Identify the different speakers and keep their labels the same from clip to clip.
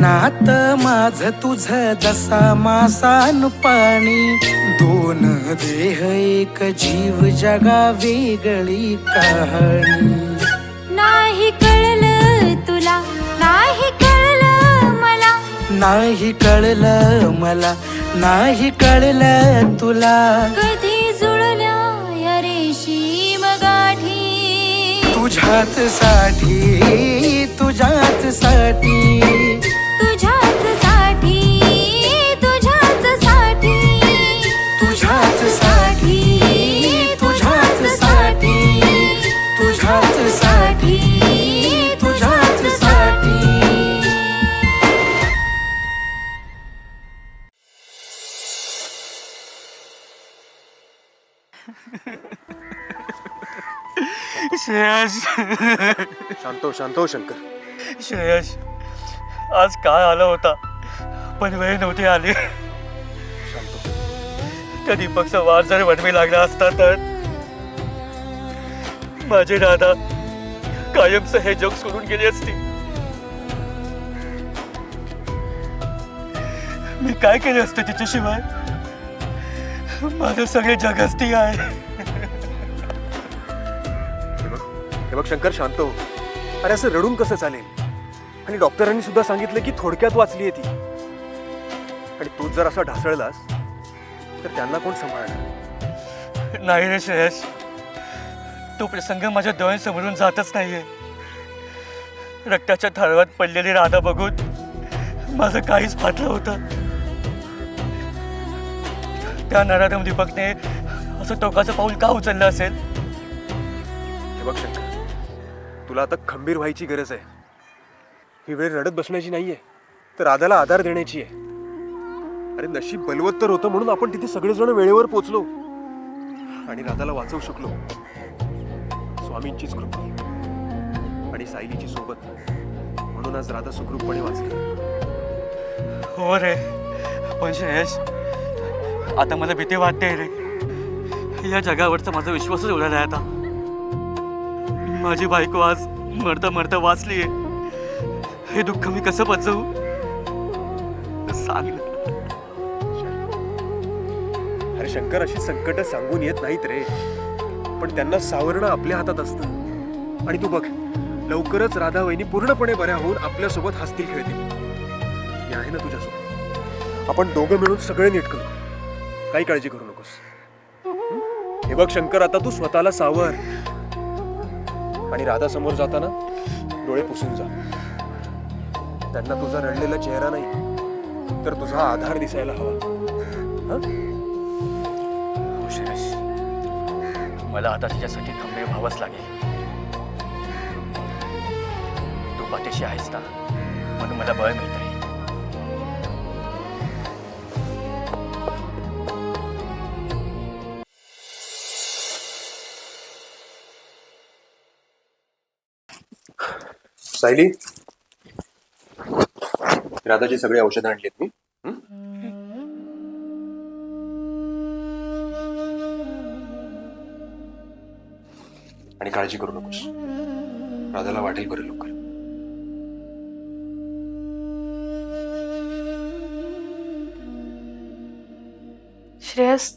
Speaker 1: नात माझ तुझ जसा मासान पाणी, दोन देह एक जीव जगा वेगळी कहाणी.
Speaker 2: नाही कळलं तुला, नाही कळलं मला,
Speaker 1: नाही कळलं मला, नाही कळलं तुला.
Speaker 2: कधी जुळल्या या रेशीम गाठी,
Speaker 1: तुझ्याच साठी, तुझ्याच साठी,
Speaker 2: तुझ्याच साठी, तुझ्याच साठी,
Speaker 1: तुझ्याच साठी, तुझ्याच साठी, तुझ्याच साठी, तुझ्याच साठी.
Speaker 3: श्रेयस,
Speaker 4: शांत हो शंकर.
Speaker 3: श्रेयस, आज काय आला होता पण वेळ नव्हती आली. त्या दीपकचा वार जर वणवी लागला असता तर माझी राधा कायमचं हे जग सोडून गेली असती. मी काय केलं असतं तिच्याशिवाय? माझं सगळे जगच ती आहे.
Speaker 4: हे बघ शंकर, शांत हो. अरे असं रडून कसं चालेल? आणि डॉक्टरांनी सुद्धा सांगितलं की थोडक्यात वाचली आहे ती. आणि तू जर असा ढासळलास तर त्यांना कोण सांभाळणार?
Speaker 3: नाही रे श्रेयस, तो प्रसंग माझ्या डोळ्यांसमोरून जातच नाहीये. रक्ताच्या थारोळ्यात पडलेली राधा बघून माझं काहीच फाटलं होतं. त्या नराधम दीपकने असं टोकाचं पाऊल का उचललं असेल?
Speaker 4: हे बघ शंकर, तुला आता खंबीर व्हायची गरज आहे. ही वेळ रडत बसण्याची नाहीये, तर राधाला आधार देण्याची आहे. अरे नशीब बलवत्तर होतं म्हणून आपण तिथे सगळेजण वेळेवर पोचलो आणि राधाला वाचवू शकलो. स्वामींचीच कृपा आणि सायलीची सोबत, म्हणून आज राधा सुखरूपपणे वाचली.
Speaker 3: हो रे, पण श्रेयस, आता मला भीती वाटते रे. या जगावरचा माझा विश्वासच उडाला आहे आता. माझी बायको आज मरता मरता वाचलीये. हे दुःख मी कसं पचवू सांग ना.
Speaker 4: अरे शंकर, अशी संकट सांगून येत नाहीत रे, पण त्यांना सावरणं आपल्या हातात असतं. आणि तू बघ, लवकरच राधा वहिनी पूर्णपणे बऱ्या होऊन आपल्यासोबत हसतील खेळतील. मी आहे ना तुझ्यासोबत. आपण दोघं मिळून सगळे नीट करू. काही काळजी करू नकोस. हे बघ शंकर, आता तू स्वतःला सावर आणि राधा समोर जाताना डोळे पुसून जा. त्यांना तुझा रडलेला चेहरा नाही तर तुझा आधार दिसायला हवा.
Speaker 3: हो श्रेयस, मला आता तिच्यासाठी खंबीर व्हावंच लागेल. तू पाठीशी आहेस ना, म्हणून मला बळ मिळतंय.
Speaker 4: सायली, राधाची सगळी औषधं आणलीत मी. आणि काळजी करू नकोस, राधाला वाटेल बरं लवकर.
Speaker 5: श्रेयस,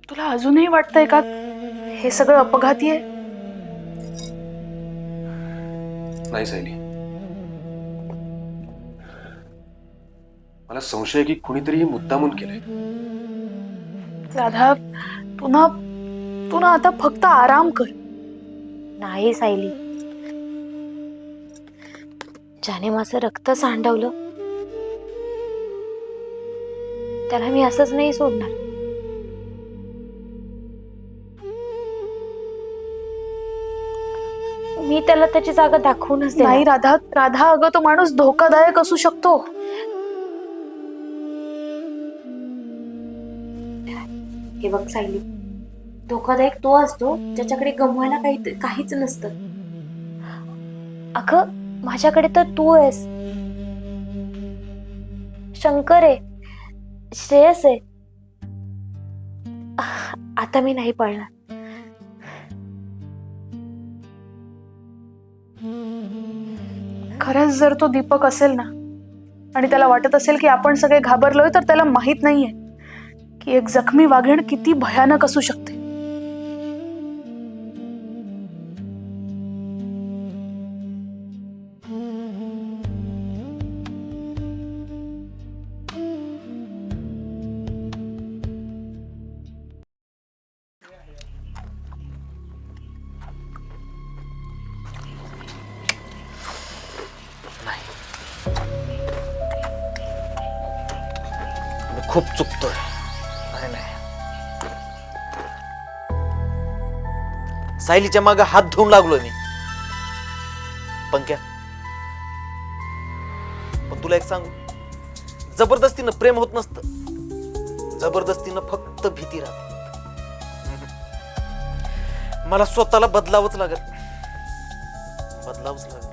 Speaker 5: तुला अजूनही वाटतंय का हे सगळं अपघाती आहे?
Speaker 4: नाही सायली, मला संशय आहे की कुणीतरी हे मुद्दामून केलंय.
Speaker 5: राधा, तू ना आता फक्त आराम कर.
Speaker 2: नाही सायली, ज्याने माझं रक्त सांडवलं त्याला मी असंच नाही सोडणार. मी त्याला त्याची जागा दाखवूनच देणार.
Speaker 5: नाही राधा, अगं तो माणूस धोकादायक असू शकतो.
Speaker 2: हे बघ सायली, धोकादायक तो असतो ज्याच्याकडे गमवायला काहीच नसतं. अगं, माझ्याकडे तर तू आहेस, शंकर आहे, श्रेयस आहे. आता मी नाही पळणार.
Speaker 5: खरंच जर तो दीपक असेल ना, आणि त्याला वाटत असेल की आपण सगळे घाबरलोय, तर त्याला माहित नाहीये की एक जखमी वाघीण किती भयानक असू शकते.
Speaker 6: मी खूप चुकतोय. नाही नाही, सायलीच्या मागे हात धुवून लागलो मी. पंक्या, पण तुला एक सांगू, जबरदस्तीनं प्रेम होत नसतं, जबरदस्तीनं फक्त भीती राहते. मला स्वतःला बदलावंच लागेल, बदलावंच लागेल.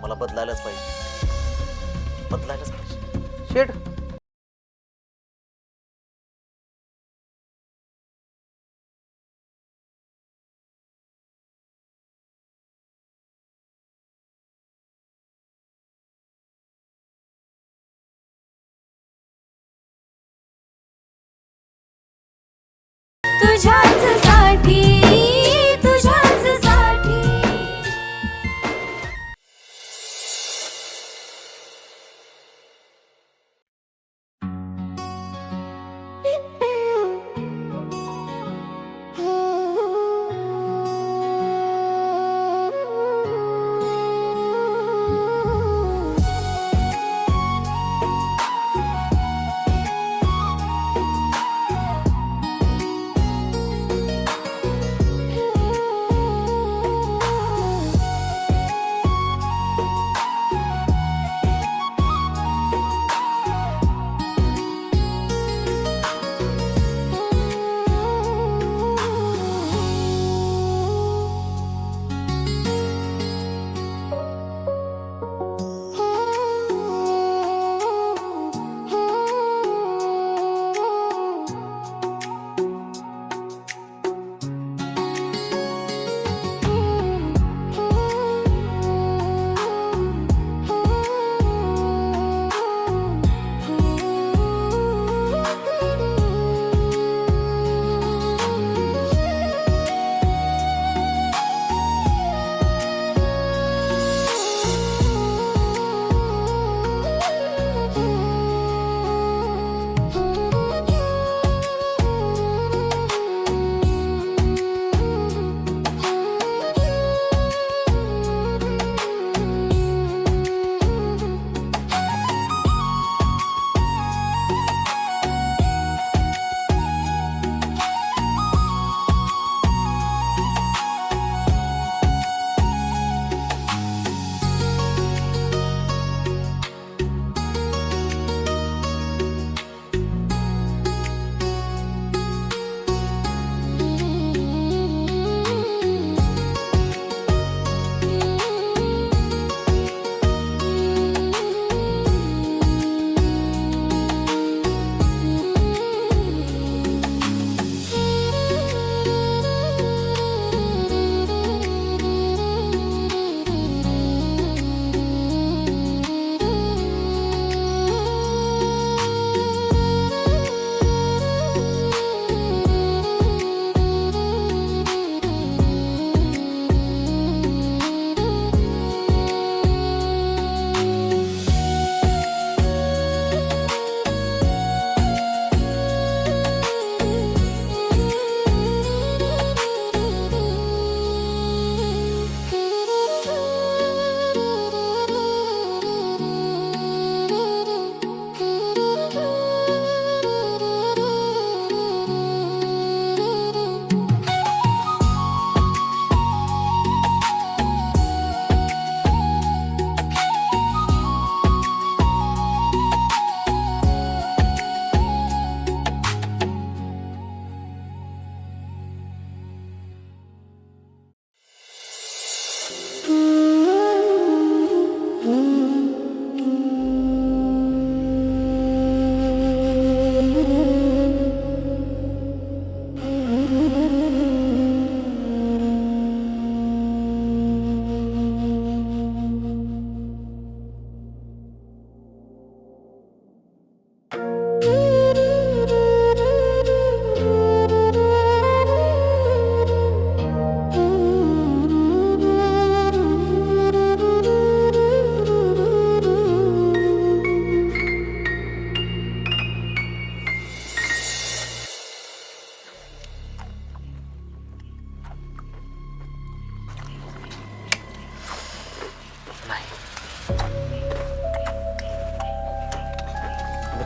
Speaker 6: मला बदलायलाच पाहिजे, बदलायलाच पाहिजे. शेठ,
Speaker 1: तुझ्याच साठी, तुझ्याच साठी.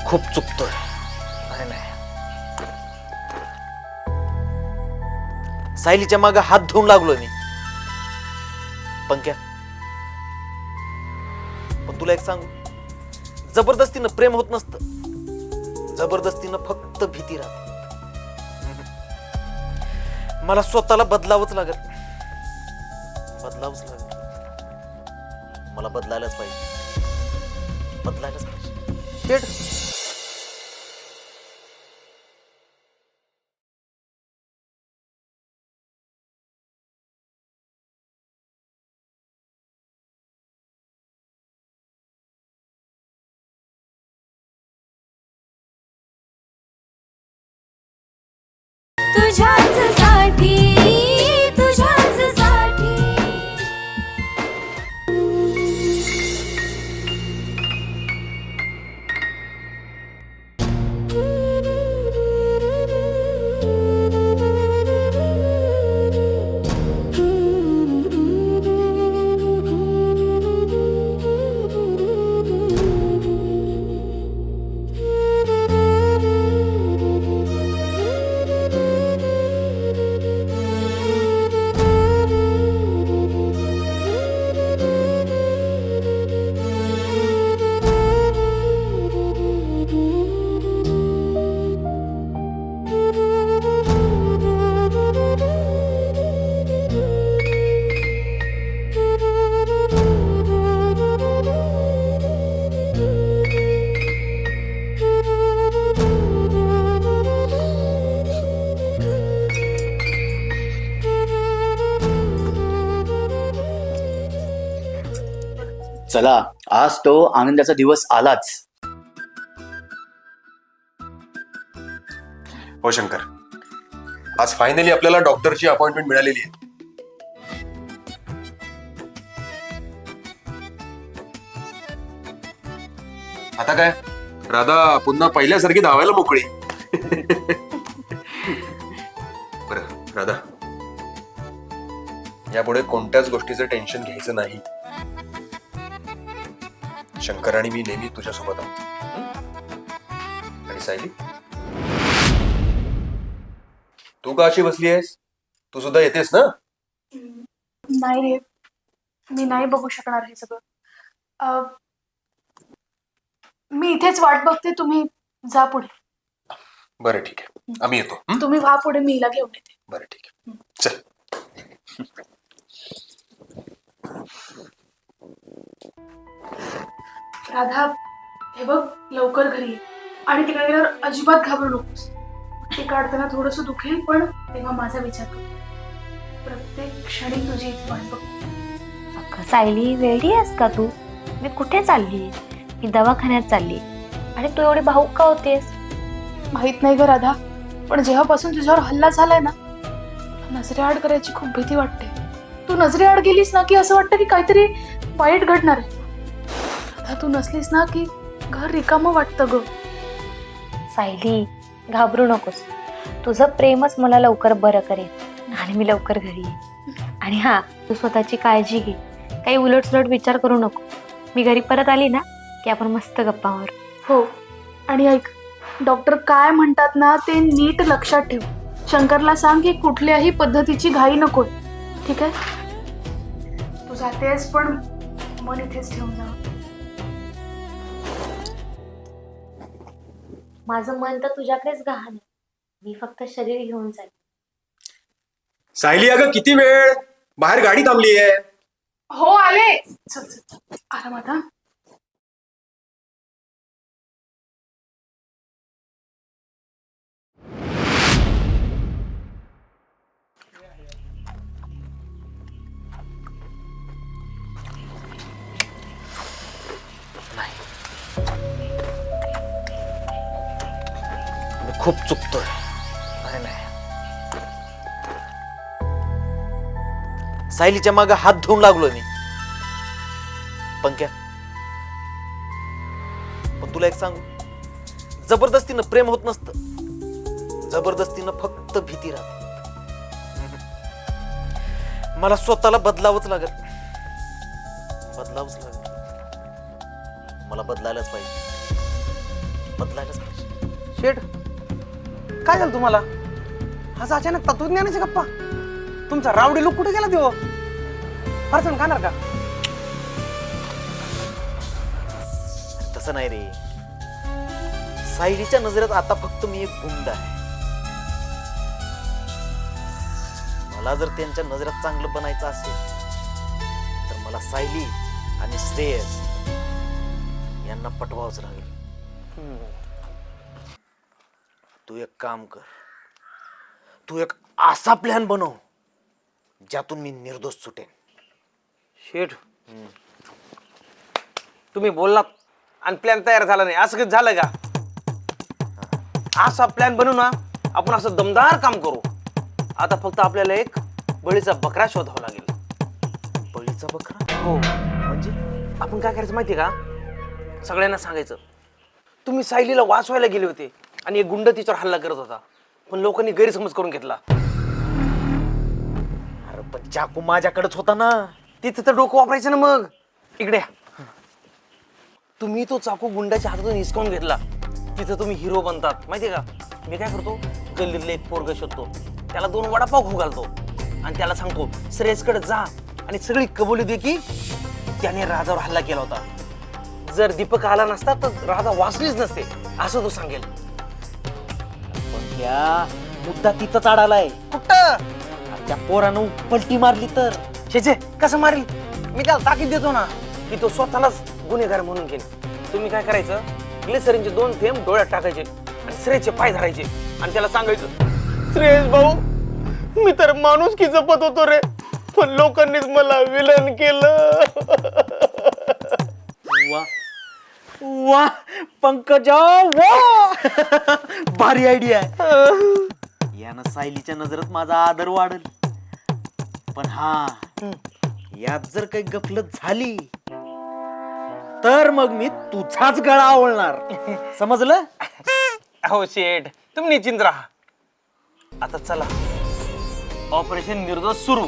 Speaker 6: खूप चुकतोय. नाही नाही, सायलीच्या मागे हात धुवून लागलो मी. पंक्या, पण तुला एक सांगू, जबरदस्तीनं प्रेम होत नसतं. जबरदस्तीनं फक्त भीती राहते. मला स्वतःला बदलावंच लागेल. बदलावंच लागेल. मला बदलायलाच पाहिजे. बदलायलाच पाहिजे. भेट.
Speaker 1: तुझ्याच साठी तुझ्याच साठी
Speaker 7: चला, आज तो आनंदाचा दिवस आलाच.
Speaker 4: हो शंकर, आज फायनली आपल्याला डॉक्टरची अपॉइंटमेंट मिळालेली आहे. आता काय, राधा पुन्हा पहिल्यासारखी धावायला मोकळी. बरं राधा, यापुढे कोणत्याच गोष्टीचं टेन्शन घ्यायचं नाही. शंकर आणि मी नेहमी तुझ्यासोबत आहोत. आणि सायली, तू का अशी बसली आहेस? तू सुद्धा येतेस ना?
Speaker 5: नाही रे, मी नाही बघू शकणार हे सगळं. मी इथेच वाट बघते, तुम्ही जा पुढे.
Speaker 4: बरं ठीक आहे, आम्ही येतो.
Speaker 5: तुम्ही व्हा पुढे, मी हिला घेऊन येते.
Speaker 4: बरं ठीक आहे, चल.
Speaker 5: राधा, हे बघ, लवकर घरी ये. आणि तिकडे गेल्यावर अजिबात घाबरू नकोस. ते काढताना थोडस दुखेल, पण तेव्हा माझा विचार कर. प्रत्येक क्षणी तुझी इथे वाट बघ.
Speaker 2: अगं सायली, वेडी आहेस का तू? मी कुठे चालली? मी दवाखान्यात चालली. आणि तू एवढी भावूक का होतेस?
Speaker 5: माहित नाही ग राधा, पण जेव्हापासून तुझ्यावर हल्ला झालाय ना, नजरेआड करायची खूप भीती वाटते. तू नजरेआड गेलीस ना की असं वाटतं की काहीतरी वाईट घडणार आहे. राधा, तू नसलीस ना की घर रिकामं वाटतं ग.
Speaker 2: सायली, घाबरू नकोस. तुझं प्रेमच मला लवकर बरं करेल आणि मी लवकर घरी येईन. आणि हा, तू स्वतःची काळजी घे. काही उलटसुलट विचार करू नको. मी घरी परत आली ना की आपण मस्त गप्पा मारू.
Speaker 5: हो, आणि ऐक, डॉक्टर काय म्हणतात ना ते नीट लक्षात ठेव. शंकरला सांग की कुठल्याही पद्धतीची घाई नकोय. ठीक आहे? तू जातेस पण मन इथेच ठेवून जा.
Speaker 2: माझं मन तर तुझ्याकडेच गहाण आहे. मी फक्त शरीर घेऊन जाईल.
Speaker 4: सायली, अगं किती वेळ? बाहेर गाडी थांबली आहे.
Speaker 5: हो, आले. चल चल, आरामात हा.
Speaker 6: खूप चुकतोय. नाही नाही, सायलीच्या मागे हात धुवून लागलो मी. पंक्या, पण तुला एक सांगू, जबरदस्तीनं प्रेम होत नसतं. जबरदस्तीनं फक्त भीती राहते. मला स्वतःला बदलावंच लागेल. बदलावंच लागेल. मला बदलायलाच पाहिजे. बदलायलाच पाहिजे.
Speaker 8: शेठ काय झालं तुम्हाला? असं अचानक तत्वज्ञानाची गप्पा. तुमचा रावडी लोक कुठे गेला देव? फारसण खाणार का?
Speaker 6: तसं नाही रे, सायलीच्या नजरेत आता फक्त मी एक गुंड आहे. मला जर त्यांच्या नजरेत चांगलं बनायचं असेल तर मला सायली आणि श्रेयस यांना पटवावंच लागेल. तू एक काम कर, तू एक असा प्लॅन बनव ज्यातून मी निर्दोष सुटेन.
Speaker 8: शेठ तुम्ही बोललात आणि प्लॅन तयार झाला नाही, असं काही झालं का? असा प्लॅन बनवू ना आपण, असं दमदार काम करू. आता फक्त आपल्याला एक बळीचा बकरा शोधावा लागेल.
Speaker 6: बळीचा बकरा?
Speaker 8: हो,
Speaker 6: म्हणजे
Speaker 8: आपण काय करायचं माहितीये का? सगळ्यांना सांगायचं तुम्ही सायलीला वाचवायला गेले होते आणि एक गुंड तिच्यावर हल्ला करत होता, पण लोकांनी गैरसमज करून घेतला.
Speaker 6: अरे पण चाकू माझ्याकडेच होता ना.
Speaker 8: तिथं तर डोकं वापरायचं ना. मग इकडे या. तुम्ही तो चाकू गुंडाच्या हातातून हिसकावून घेतला. तिथं तुम्ही हिरो बनतात माहितीये का? मी काय करतो, गल्लीतलं एक पोरग शोधतो, त्याला 2 वडापाव खाऊ घालतो आणि त्याला सांगतो श्रेयसकडे जा आणि सगळी कबुली दे की त्याने राजावर हल्ला केला होता. जर दीपक आला नसता तर राजा वाचलीच नसते असं तो सांगेल.
Speaker 6: पण त्या मुद्दा तिथंच अडालाय.
Speaker 8: कुठं?
Speaker 6: त्या पोरानं पलटी मारली तर
Speaker 8: छे कसं मारेल? मी त्याला ताकीद देतो ना की तो स्वतःलाच गुन्हेगार म्हणून घेईल. तुम्ही काय करायचं, ग्लिसरीनचे 2 थेंब डोळ्यात टाकायचे आणि श्रेयसचे पाय धरायचे आणि त्याला सांगायचं, श्रेयस भाऊ मी तर माणूस की जपत होतो रे, पण लोकांनीच मला विलन केलं.
Speaker 6: वा वा पंकजा वा भारी आयडिया आहे. यानं सायलीच्या नजरेत माझा आदर वाढल. पण हा, यात जर काही गफलत झाली तर मग मी तुझाच गळा आवळणार. समजलं?
Speaker 8: हो शेठ, तुम्ही निश्चिंत राहा. आता चला, ऑपरेशन निर्दोष सुरू.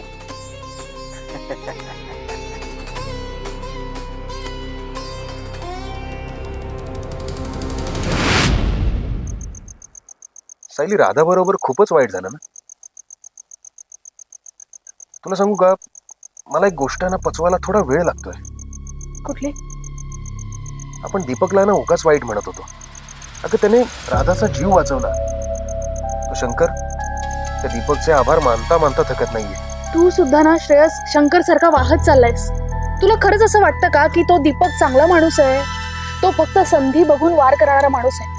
Speaker 4: सायली, राधा बरोबर खूपच वाईट झालं ना. तुला सांगू का, मला एक गोष्ट ना पचवायला थोडा वेळ लागतोय.
Speaker 5: कुठली?
Speaker 4: आपण दीपकला ना उगाच वाईट म्हणत होतो. अगं त्याने राधाचा जीव वाचवला. तो शंकर त्या दीपकचे आभार मानता मानता थकत नाहीये.
Speaker 5: तू सुद्धा ना श्रेयस शंकर सारखा वाहत चाललायस. तुला खरंच असं वाटतं का की तो दीपक चांगला माणूस आहे? तो फक्त संधी बघून वार करणारा माणूस आहे.